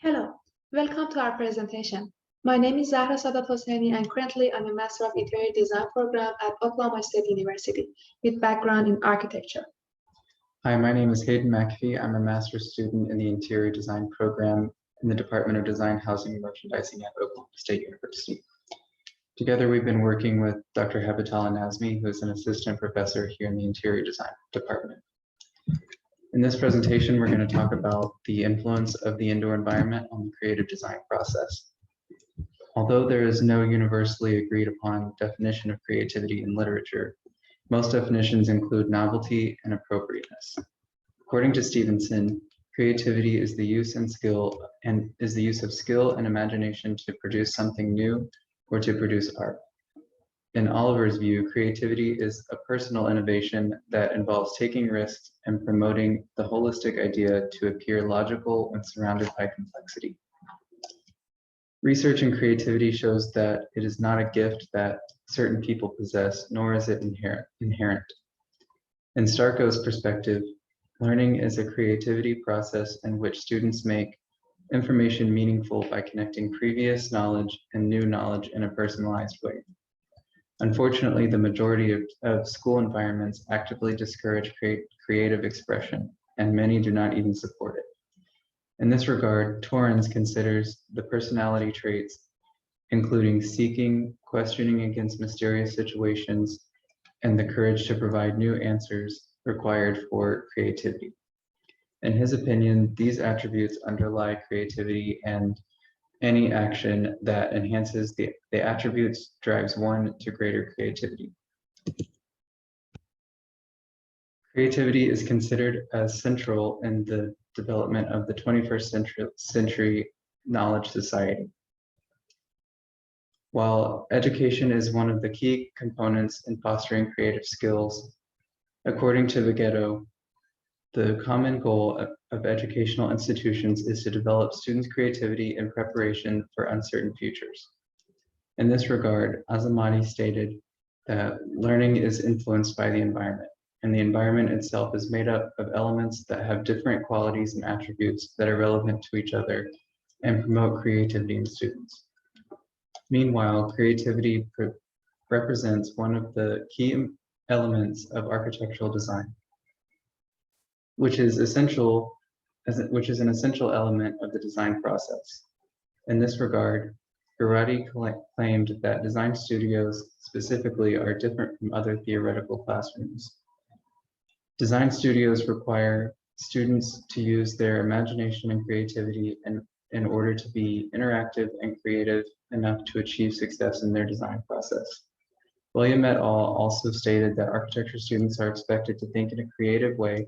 Hello, welcome to our presentation. My name is Zahra Sadat Hosseini and currently I'm a Master of Interior Design program at Oklahoma State University with background in architecture. Hi, my name is Hayden McAfee. I'm a master's student in the Interior Design program in the Department of Design, Housing, and Merchandising at Oklahoma State University. Together, we've been working with Dr. Habatala Nazmi, who is an assistant professor here in the Interior Design department. In this presentation, we're going to talk about the influence of the indoor environment on the creative design process. Although there is no universally agreed upon definition of creativity in literature, most definitions include novelty and appropriateness. According to Stevenson, creativity is the use of skill and imagination to produce something new or to produce art. In Oliver's view, creativity is a personal innovation that involves taking risks and promoting the holistic idea to appear logical when surrounded by complexity. Research in creativity shows that it is not a gift that certain people possess, nor is it inherent. In Starko's perspective, learning is a creativity process in which students make information meaningful by connecting previous knowledge and new knowledge in a personalized way. Unfortunately, the majority of school environments actively discourage creative expression, and many do not even support it. In this regard, Torrens considers the personality traits, including seeking, questioning against mysterious situations, and the courage to provide new answers required for creativity. In his opinion, these attributes underlie creativity, and any action that enhances the attributes drives one to greater creativity. Creativity is considered as central in the development of the 21st century knowledge society. While education is one of the key components in fostering creative skills, according to Vighetto, the common goal of educational institutions is to develop students' creativity in preparation for uncertain futures. In this regard, Azamati stated that learning is influenced by the environment, and the environment itself is made up of elements that have different qualities and attributes that are relevant to each other and promote creativity in students. Meanwhile, creativity represents one of the key elements of architectural design, which is an essential element of the design process. In this regard, Garati claimed that design studios specifically are different from other theoretical classrooms. Design studios require students to use their imagination and creativity in order to be interactive and creative enough to achieve success in their design process. William et al. Also stated that architecture students are expected to think in a creative way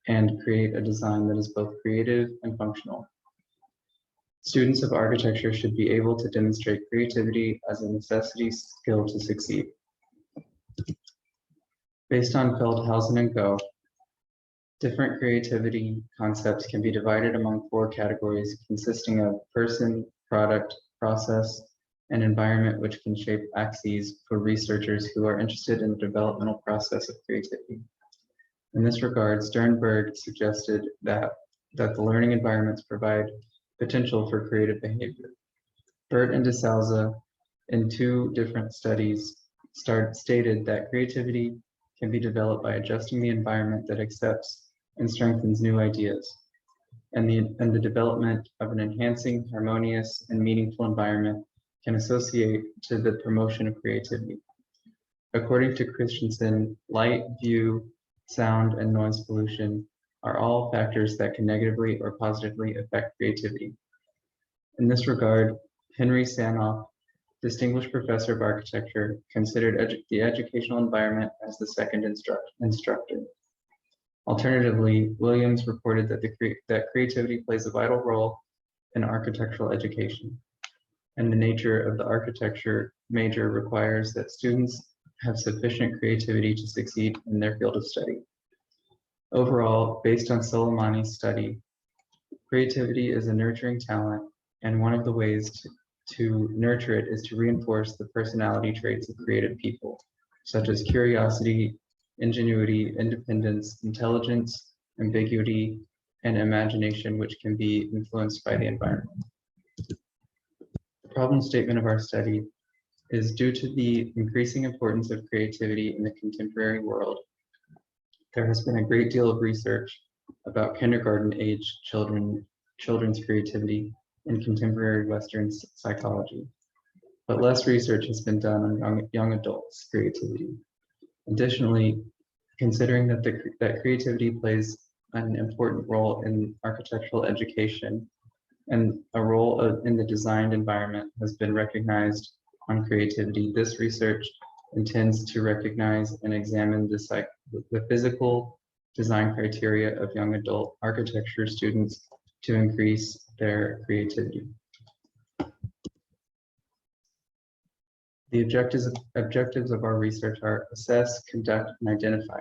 and create a design that is both creative and functional. Students of architecture should be able to demonstrate creativity as a necessity skill to succeed. Based on Feldhausen and Go, different creativity concepts can be divided among 4 categories consisting of person, product, process, and environment, which can shape axes for researchers who are interested in the developmental process of creativity. In this regard, Sternberg suggested that the learning environments provide potential for creative behavior. Burt and DeSouza, in 2 different studies, stated that creativity can be developed by adjusting the environment that accepts and strengthens new ideas, and the development of an enhancing, harmonious, and meaningful environment can associate to the promotion of creativity. According to Christensen, light, view, sound, and noise pollution are all factors that can negatively or positively affect creativity. In this regard, Henry Sanoff, distinguished professor of architecture, considered the educational environment as the second instructor. Alternatively, Williams reported that creativity plays a vital role in architectural education, and the nature of the architecture major requires that students have sufficient creativity to succeed in their field of study. Overall, based on Soleimani's study, creativity is a nurturing talent, and one of the ways to nurture it is to reinforce the personality traits of creative people, such as curiosity, ingenuity, independence, intelligence, ambiguity, and imagination which can be influenced by the environment. The problem statement of our study is due to the increasing importance of creativity in the contemporary world. There has been a great deal of research about kindergarten age children's creativity in contemporary Western psychology, but less research has been done on young adults' creativity. Additionally, considering that creativity plays an important role in architectural education and a role in the designed environment has been recognized on creativity, this research intends to recognize and examine the physical design criteria of young adult architecture students to increase their creativity. The objectives of our research are assess, conduct, and identify.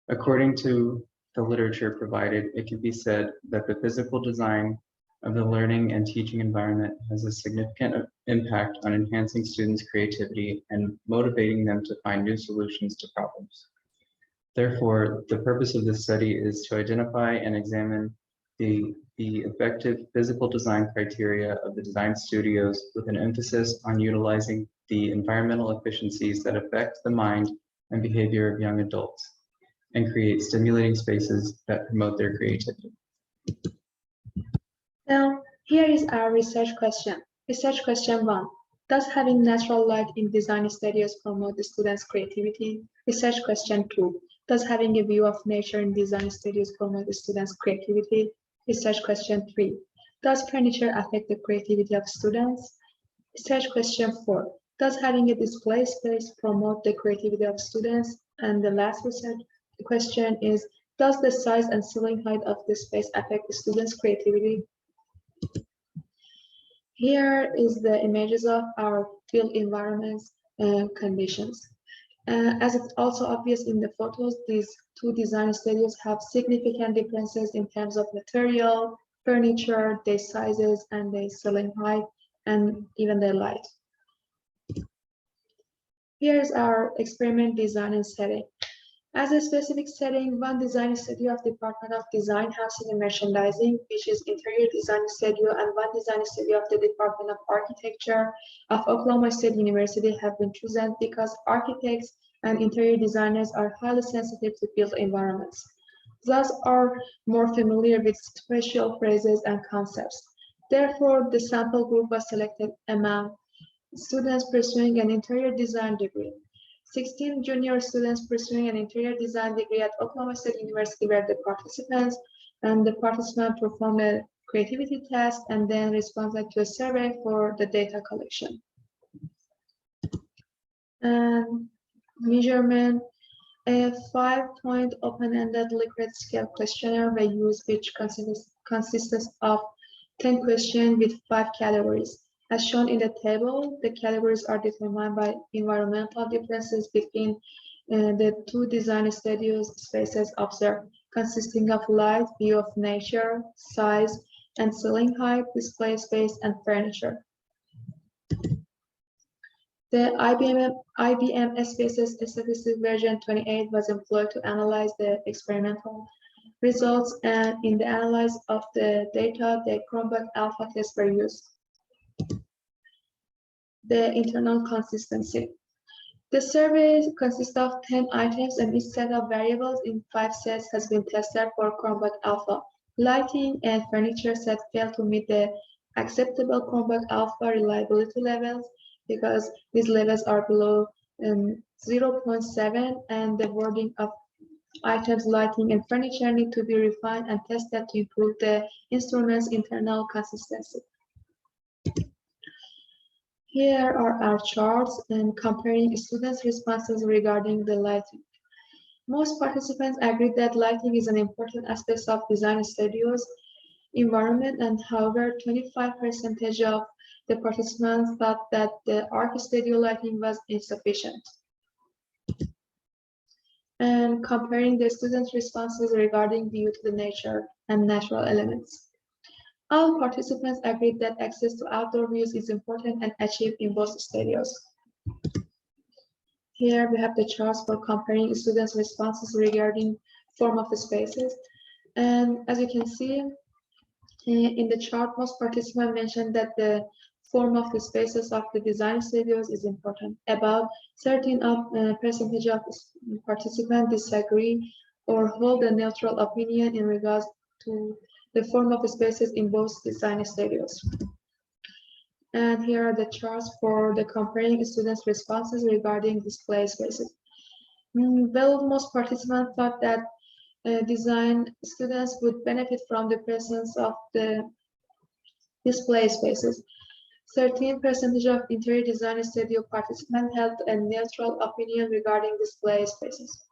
According to the literature provided, it can be said that the physical design of the learning and teaching environment has a significant impact on enhancing students' creativity and motivating them to find new solutions to problems. Therefore, the purpose of this study is to identify and examine the effective physical design criteria of the design studios with an emphasis on utilizing the environmental efficiencies that affect the mind and behavior of young adults and create stimulating spaces that promote their creativity. Now, here is our research question. Research question 1. Does having natural light in design studios promote the students' creativity? Research question 2. Does having a view of nature in design studios promote the students' creativity? Research question 3. Does furniture affect the creativity of students? Research question 4. Does having a display space promote the creativity of students? And the last research question is, does the size and ceiling height of the space affect the students' creativity? Here is the images of our built environments conditions. As it's also obvious in the photos, these two design studios have significant differences in terms of material, furniture, their sizes, and their ceiling height, and even their light. Here's our experiment design and setting. As a specific setting, one design studio of Department of Design, Housing and Merchandising, which is interior design studio, and one design studio of the Department of Architecture of Oklahoma State University have been chosen because architects and interior designers are highly sensitive to built environments, thus are more familiar with spatial phrases and concepts. Therefore, the sample group was selected among students pursuing an interior design degree. 16 junior students pursuing an interior design degree at Oklahoma State University were the participants, and the participants performed a creativity test and then responded to a survey for the data collection. Measurement. A 5-point open-ended Likert scale questionnaire was used, which consists of 10 questions with 5 categories. As shown in the table, the categories are determined by environmental differences between the two design studios spaces observed, consisting of light, view of nature, size, and ceiling height, display space, and furniture. The IBM SPSS Statistics version 28 was employed to analyze the experimental results, and in the analysis of the data, the Chromebook alpha test were used. The internal consistency. The survey consists of 10 items, and each set of variables in 5 sets has been tested for Chromebook alpha. Lighting and furniture set failed to meet the acceptable Chromebook alpha reliability levels because these levels are below 0.7, and the wording of items, lighting, and furniture need to be refined and tested to improve the instrument's internal consistency. Here are our charts and comparing students' responses regarding the lighting. Most participants agreed that lighting is an important aspect of design studios environment, and however, 25% of the participants thought that the ARC studio lighting was insufficient. And comparing the students' responses regarding view to the nature and natural elements. All participants agreed that access to outdoor views is important and achieved in both studios. Here we have the charts for comparing students' responses regarding form of the spaces. And as you can see in the chart, most participants mentioned that the form of the spaces of the design studios is important. About 13% of participants disagree or hold a neutral opinion in regards to the form of the spaces in both design studios. And here are the charts for the comparing students' responses regarding display spaces. Well, most participants thought that design students would benefit from the presence of the display spaces. 13% of interior design studio participants held a neutral opinion regarding display spaces.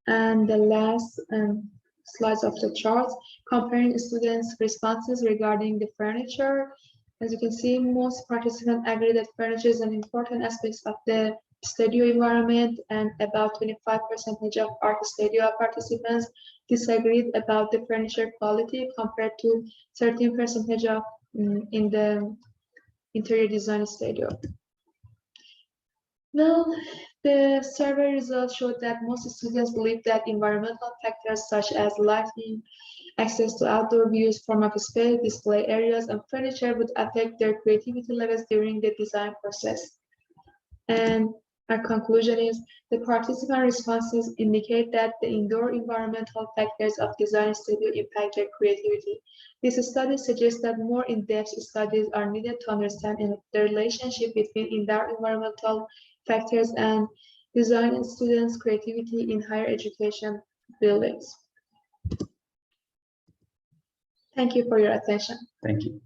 And the last slides of the charts, comparing students' responses regarding the furniture. As you can see, most participants agree that furniture is an important aspect of the studio environment, and about 25% of art studio participants disagreed about the furniture quality compared to 13% of in the interior design studio. Well, the survey results showed that most students believe that environmental factors such as lighting, access to outdoor views, form of space, display areas, and furniture would affect their creativity levels during the design process. And our conclusion is the participant responses indicate that the indoor environmental factors of design studio impact their creativity. This study suggests that more in-depth studies are needed to understand the relationship between indoor environmental factors and design students' creativity in higher education buildings. Thank you for your attention. Thank you.